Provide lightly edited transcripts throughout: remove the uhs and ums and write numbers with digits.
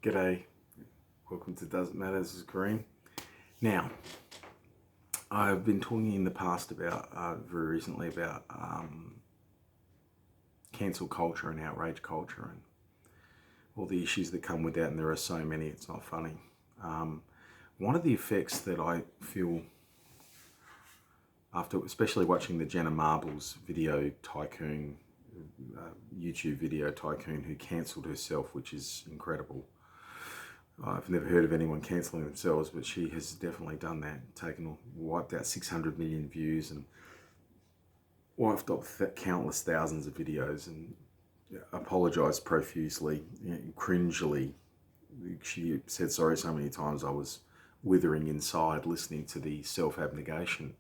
G'day, welcome to Doesn't Matter, this is Kareem. Now, I've been talking in the past about, very recently about cancel culture and outrage culture and all the issues that come with that, and there are so many, it's not funny. One of the effects that I feel after, especially watching the Jenna Marbles video tycoon, YouTube video tycoon who cancelled herself, which is incredible. I've never heard of anyone cancelling themselves, but she has definitely done that. Wiped out 600 million views and wiped off countless thousands of videos and apologised profusely, cringily. She said sorry so many times I was withering inside listening to the self-abnegation.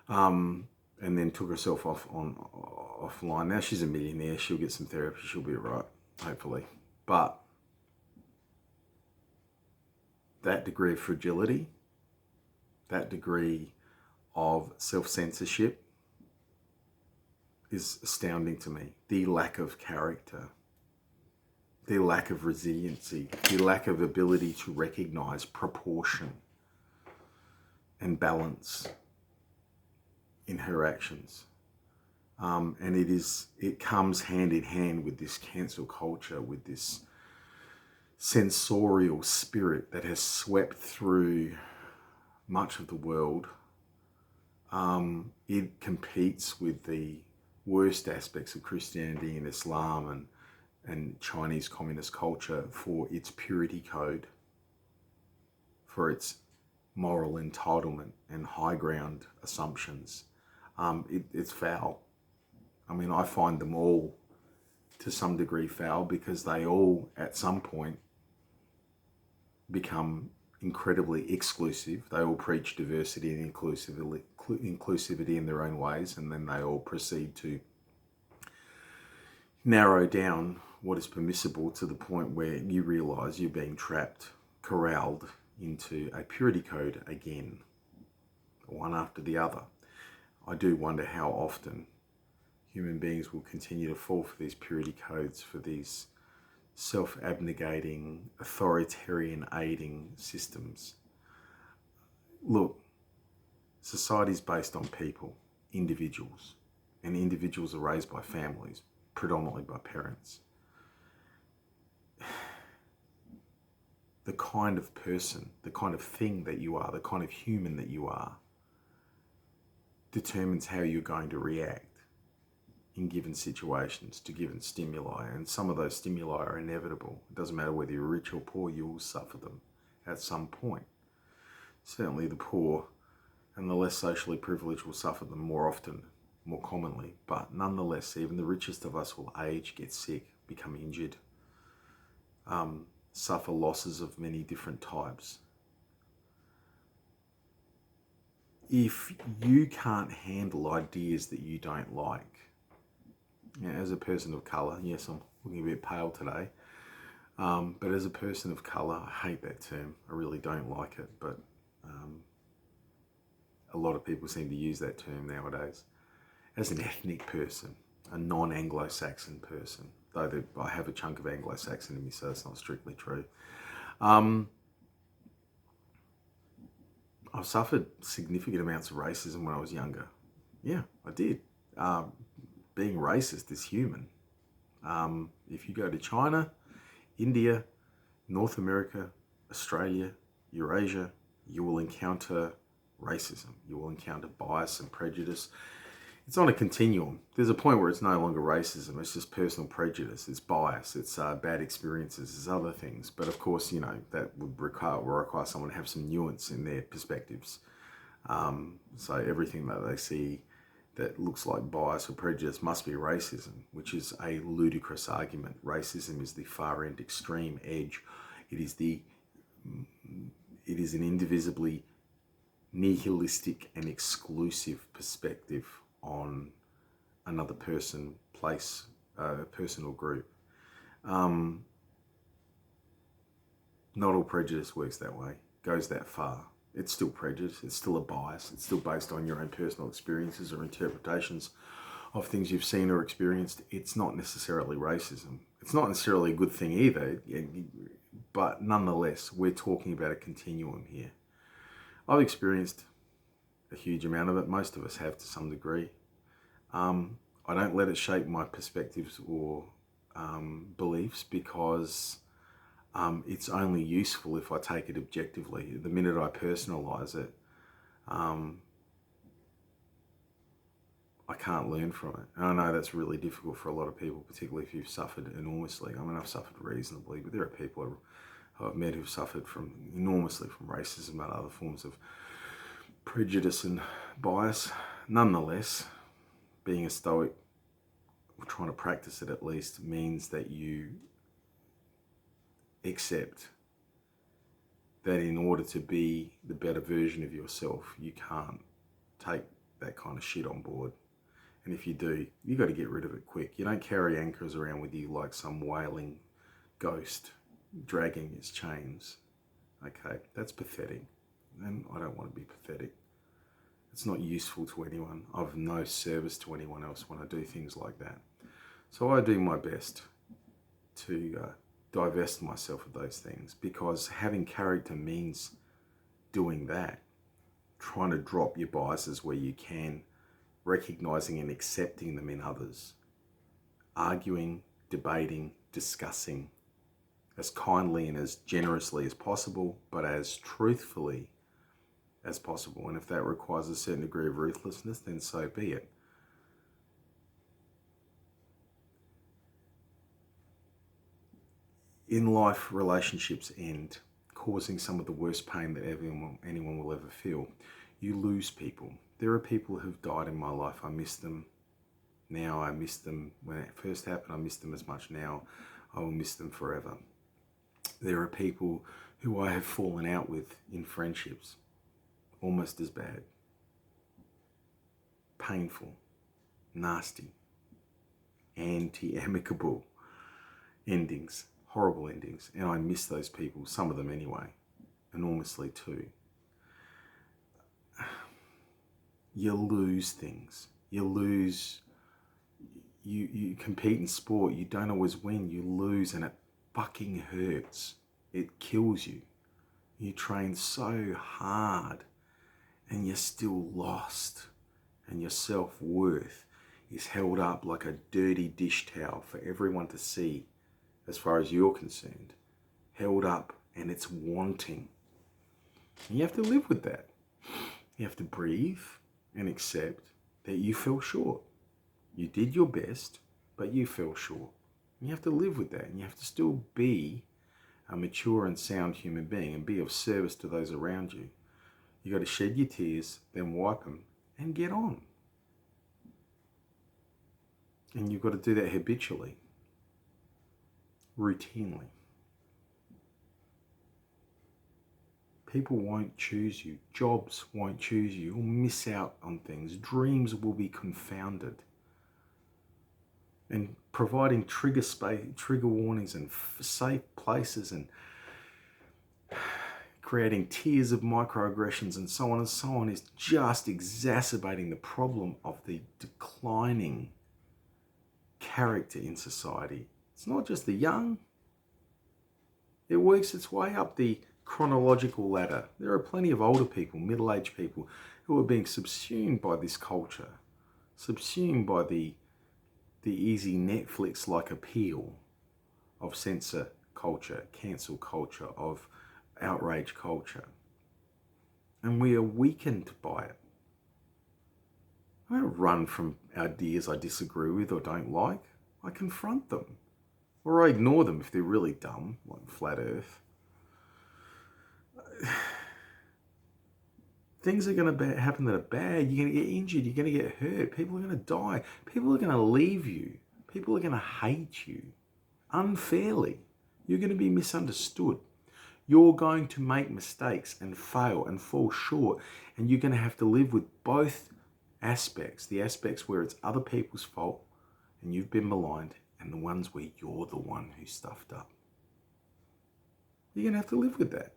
And then took herself offline. Now she's a millionaire, she'll get some therapy, she'll be alright, hopefully. But that degree of fragility, that degree of self-censorship is astounding to me. The lack of character, the lack of resiliency, the lack of ability to recognise proportion and balance in her actions. And it comes hand in hand with this cancel culture, with this sensorial spirit that has swept through much of the world. It competes with the worst aspects of Christianity and Islam and Chinese communist culture for its purity code, for its moral entitlement and high ground assumptions. It's foul. I mean, I find them all to some degree foul because they all, at some point, become incredibly exclusive. They all preach diversity and inclusivity in their own ways, and then they all proceed to narrow down what is permissible to the point where you realise you're being trapped, corralled into a purity code again, one after the other. I do wonder how often human beings will continue to fall for these purity codes, for these self-abnegating, authoritarian aiding systems. Look, society is based on people, individuals, and individuals are raised by families, predominantly by parents. The kind of person, the kind of thing that you are, the kind of human that you are, determines how you're going to react in given situations to given stimuli, and some of those stimuli are inevitable. It doesn't matter whether you're rich or poor, you will suffer them at some point. Certainly the poor and the less socially privileged will suffer them more often, more commonly, but nonetheless, even the richest of us will age, get sick, become injured, suffer losses of many different types. If you can't handle ideas that you don't like, as a person of colour, yes, I'm looking a bit pale today, but as a person of colour, I hate that term. I really don't like it, but a lot of people seem to use that term nowadays. As an ethnic person, a non-Anglo-Saxon person, though I have a chunk of Anglo-Saxon in me, so it's not strictly true. I've suffered significant amounts of racism when I was younger. Yeah, I did. Being racist is human. If you go to China, India, North America, Australia, Eurasia, you will encounter racism. You will encounter bias and prejudice. It's on a continuum. There's a point where it's no longer racism, it's just personal prejudice, it's bias, it's bad experiences, it's other things. But of course, that would require someone to have some nuance in their perspectives. So everything that they see that looks like bias or prejudice must be racism, which is a ludicrous argument. Racism is the far end extreme edge. It is an indivisibly nihilistic and exclusive perspective on another person, place, person or group. Not all prejudice works that way, goes that far. It's still prejudice, it's still a bias, it's still based on your own personal experiences or interpretations of things you've seen or experienced. It's not necessarily racism. It's not necessarily a good thing either. But nonetheless, we're talking about a continuum here. I've experienced a huge amount of it. Most of us have to some degree. I don't let it shape my perspectives or beliefs, because it's only useful if I take it objectively. The minute I personalise it, I can't learn from it. And I know that's really difficult for a lot of people, particularly if you've suffered enormously. I mean, I've suffered reasonably, but there are people I've met who've suffered enormously from racism and other forms of prejudice and bias. Nonetheless, being a Stoic, or trying to practice it at least, means that you accept that in order to be the better version of yourself, you can't take that kind of shit on board. And if you do, you got to get rid of it quick. You don't carry anchors around with you like some wailing ghost dragging its chains. Okay, that's pathetic. And I don't want to be pathetic. It's not useful to anyone. I've no service to anyone else when I do things like that. So I do my best to divest myself of those things, because having character means doing that. Trying to drop your biases where you can, recognizing and accepting them in others, arguing, debating, discussing as kindly and as generously as possible, but as truthfully as possible. And if that requires a certain degree of ruthlessness, then so be it. In life, relationships end, causing some of the worst pain that anyone will ever feel. You lose people. There are people who've died in my life. I miss them now. I miss them when it first happened. I miss them as much now. I will miss them forever. There are people who I have fallen out with in friendships. Almost as bad. Painful. Nasty. Anti-amicable endings. Horrible endings. And I miss those people, some of them anyway, enormously too. You lose things. You lose. You compete in sport. You don't always win. You lose, and it fucking hurts. It kills you. You train so hard, and you're still lost. And your self-worth is held up like a dirty dish towel for everyone to see, as far as you're concerned. Held up, and it's wanting. And you have to live with that. You have to breathe and accept that you fell short. You did your best, but you fell short. And you have to live with that, and you have to still be a mature and sound human being and be of service to those around you. You got to shed your tears, then wipe them, and get on. And you've got to do that habitually, routinely. People won't choose you. Jobs won't choose you. You'll miss out on things. Dreams will be confounded. And providing trigger warnings and safe places, and creating tiers of microaggressions and so on is just exacerbating the problem of the declining character in society. It's not just the young. It works its way up the chronological ladder. There are plenty of older people, middle-aged people, who are being subsumed by this culture, subsumed by the easy Netflix-like appeal of censor culture, cancel culture, of outrage culture. And we are weakened by it. I don't run from ideas I disagree with or don't like. I confront them. Or I ignore them if they're really dumb, like flat earth. Things are going to happen that are bad. You're going to get injured. You're going to get hurt. People are going to die. People are going to leave you. People are going to hate you unfairly. You're going to be misunderstood. You're going to make mistakes and fail and fall short. And you're going to have to live with both aspects. The aspects where it's other people's fault and you've been maligned, and the ones where you're the one who stuffed up. You're going to have to live with that.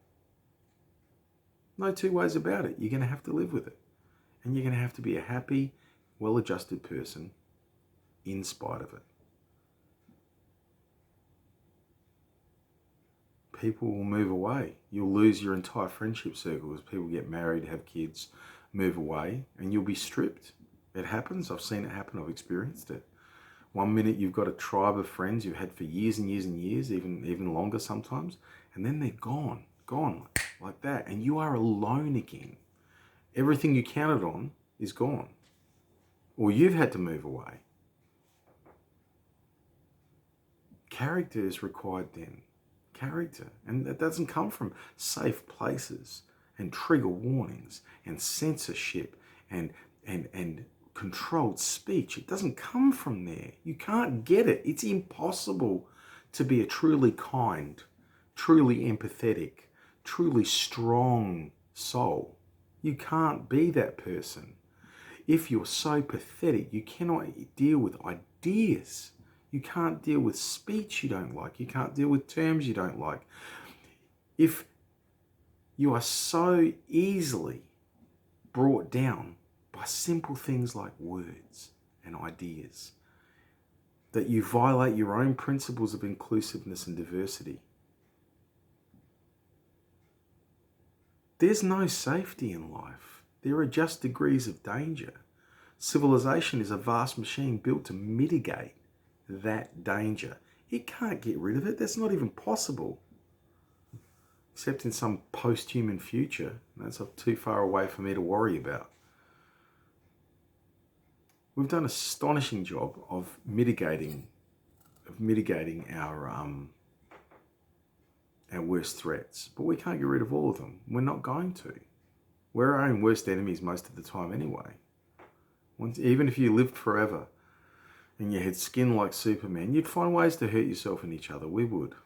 No two ways about it. You're going to have to live with it. And you're going to have to be a happy, well-adjusted person in spite of it. people will move away. You'll lose your entire friendship circle as people get married, have kids, move away, and you'll be stripped. It happens. I've seen it happen. I've experienced it. One minute you've got a tribe of friends you've had for years and years and years, even longer sometimes, and then they're gone like that, and you are alone again. Everything you counted on is gone, or you've had to move away. Character is required then. Character. And that doesn't come from safe places and trigger warnings and censorship and controlled speech. It doesn't come from there. You can't get it. It's impossible to be a truly kind, truly empathetic, truly strong soul. You can't be that person. If you're so pathetic, you cannot deal with ideas. You can't deal with speech you don't like. You can't deal with terms you don't like. If you are so easily brought down by simple things like words and ideas that you violate your own principles of inclusiveness and diversity, there's no safety in life. There are just degrees of danger. Civilization is a vast machine built to mitigate that danger. It can't get rid of it. That's not even possible. Except in some post-human future. That's too far away for me to worry about. We've done an astonishing job of mitigating our worst threats, but we can't get rid of all of them. We're not going to. We're our own worst enemies most of the time anyway. Even if you lived forever and you had skin like Superman, you'd find ways to hurt yourself and each other. We would.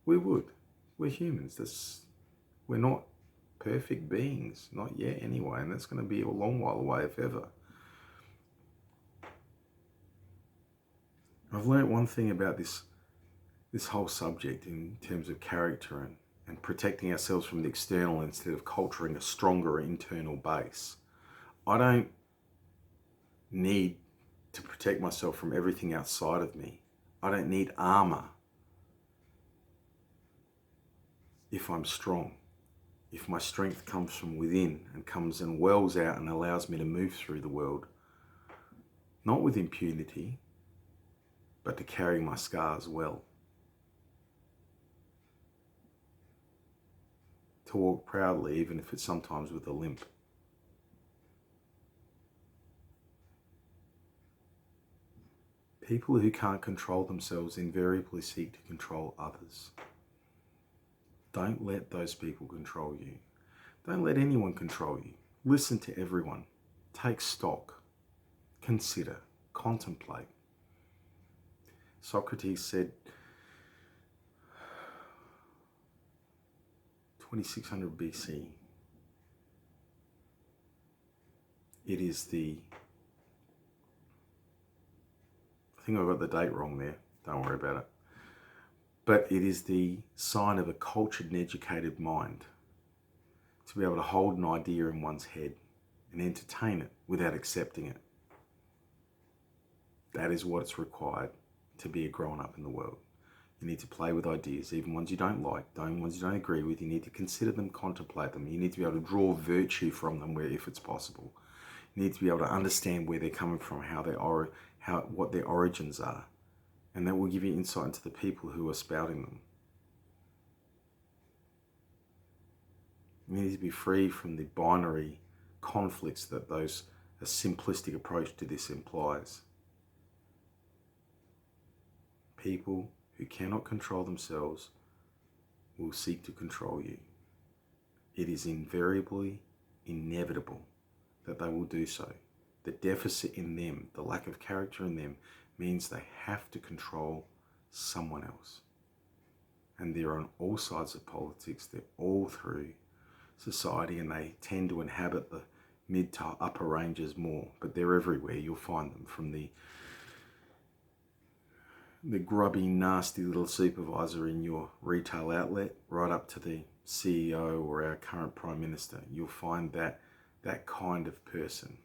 We're humans. We're not perfect beings. Not yet anyway, and that's going to be a long while away if ever. I've learned one thing about this whole subject in terms of character and protecting ourselves from the external instead of culturing a stronger internal base. I don't need to protect myself from everything outside of me. I don't need armor if I'm strong. If my strength comes from within and comes and wells out and allows me to move through the world, not with impunity, but to carry my scars well. To walk proudly, even if it's sometimes with a limp. People who can't control themselves invariably seek to control others. Don't let those people control you. Don't let anyone control you. Listen to everyone. Take stock. Consider. Contemplate. Socrates said 2600 BC. It is I think I got the date wrong there. Don't worry about it. But it is the sign of a cultured and educated mind to be able to hold an idea in one's head and entertain it without accepting it. That is what it's required to be a grown-up in the world. You need to play with ideas, even ones you don't like, ones you don't agree with. You need to consider them, contemplate them. You need to be able to draw virtue from them if it's possible. You need to be able to understand where they're coming from, what their origins are. And that will give you insight into the people who are spouting them. You need to be free from the binary conflicts that a simplistic approach to this implies. People who cannot control themselves will seek to control you. It is invariably inevitable that they will do so. The deficit in them, the lack of character in them, means they have to control someone else. And they're on all sides of politics, they're all through society, and they tend to inhabit the mid to upper ranges more, but they're everywhere. You'll find them from the grubby, nasty little supervisor in your retail outlet, right up to the CEO or our current Prime Minister. You'll find that kind of person.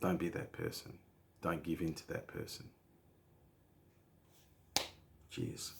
Don't be that person. Don't give in to that person. Cheers.